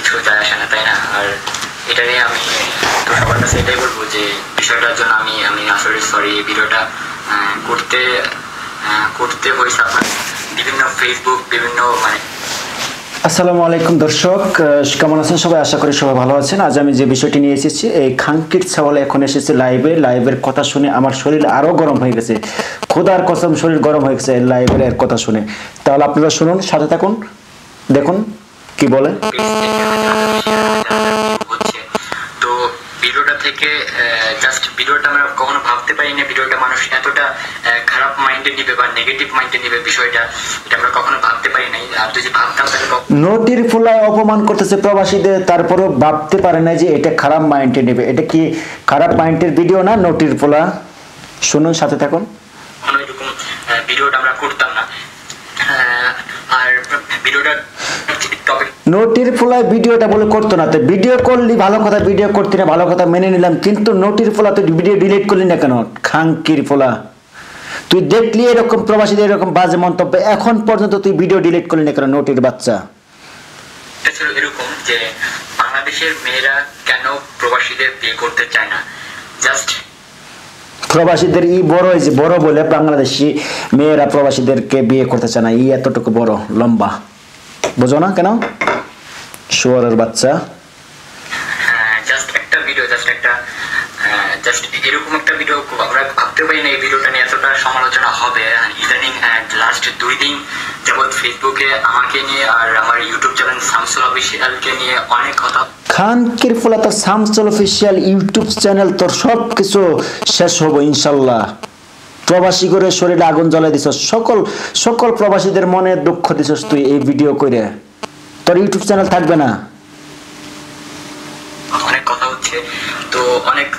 কিছু যায় আসে না, তাই না? আর এটা নিয়ে আমি তো সবার কাছে এটাই বলবো যে বিষয়টার জন্য আমি আমি আসলে সরি। এই ভিডিওটা করতে করতে হয়েছে আপনার বিভিন্ন ফেসবুক বিভিন্ন মানে। আসসালামু আলাইকুম দর্শক, কেমন আছেন সবাই? আশা করি সবাই ভালো আছেন। আজ আমি যে বিষয়টি নিয়ে এসেছি, এই খাঙ্কির ছাওয়াল এখন এসেছে লাইভের কথা শুনে আমার শরীর আরো গরম হয়ে গেছে। খোদার কসম, শরীর গরম হয়ে গেছে লাইভের কথা শুনে। তাহলে আপনারা শুনুন, সাথে থাকুন, দেখুন কি বলে। তো ভিডিওটা থেকে জাস্ট ভিডিওটা আমরা কখনো ভাবতে পারি না ভিডিওটা মানুষ এতটা খারাপ মাইন্ডে নিবে বা নেগেটিভ মাইন্ডে নিবে, বিষয়টা এটা আমরা কখনো ভাবতে পারি নাই। আর যদি ভাবতাম তাহলে নদীর ফুলায় অপমান করতেছে প্রবাসীদের, তারপরেও ভাবতে পারে না যে এটা খারাপ মাইন্ডে নেবে। এটা কি খারাপ মাইন্ডের ভিডিও না? নদীর ফুলা শুনুন, সাথে থাকুন। এরকম ভিডিওটা আমরা করতাম না। আর ভিডিওটা নোটির ফুলায় ভিডিওটা বলে করতো না, তো ভিডিও করলি ভালো কথা, ভিডিও করতে না ভালো কথা মেনে নিলাম, কিন্তু নোটির ফুলা তুই ভিডিও ডিলিট করলি না কেন? খাঙ্কির ফুলা, তুই দেখলি এরকম প্রবাসীদের এরকম বাজে মন্তব্য, এখন পর্যন্ত তুই ভিডিও ডিলিট করলি না কেন? নোটির বাচ্চা। ছিল এরকম যে বাংলাদেশের মেয়েরা কেন প্রবাসীদের বিয়ে করতে চায় না, জাস্ট প্রবাসীদের বড় হয়েছে, বড় বলে বাংলাদেশি মেয়েরা প্রবাসীদেরকে বিয়ে করতে চায় না। এতটুকু বড় লম্বা, বুঝো না কেন? শুয়োরের বাচ্চা। জাস্ট একটা ভিডিও, জাস্ট এরকম একটা ভিডিও আমরা ভাবতে পারি না এই ভিডিওটা নিয়ে এতটা সমালোচনা হবে। ইদানিং লাস্ট 2 দিন যাবৎ ফেসবুকে আমাকে নিয়ে আর আমার ইউটিউব চ্যানেল শামসুল অফিসিয়ালকে নিয়ে অনেক কথা। খানকির ফুলা, তোর শামসুল অফিসিয়াল ইউটিউব চ্যানেল, তোর সব কিছু শেষ হবো ইনশাল্লাহ। প্রবাসী করে শরীরে আগুন জ্বালাই দিছস, সকল প্রবাসীদের মনে দুঃখ দিছস তুই এই ভিডিও করে। তোর ইউটিউব চ্যানেল থাকবে না। অনেক কথা হচ্ছে, তো অনেক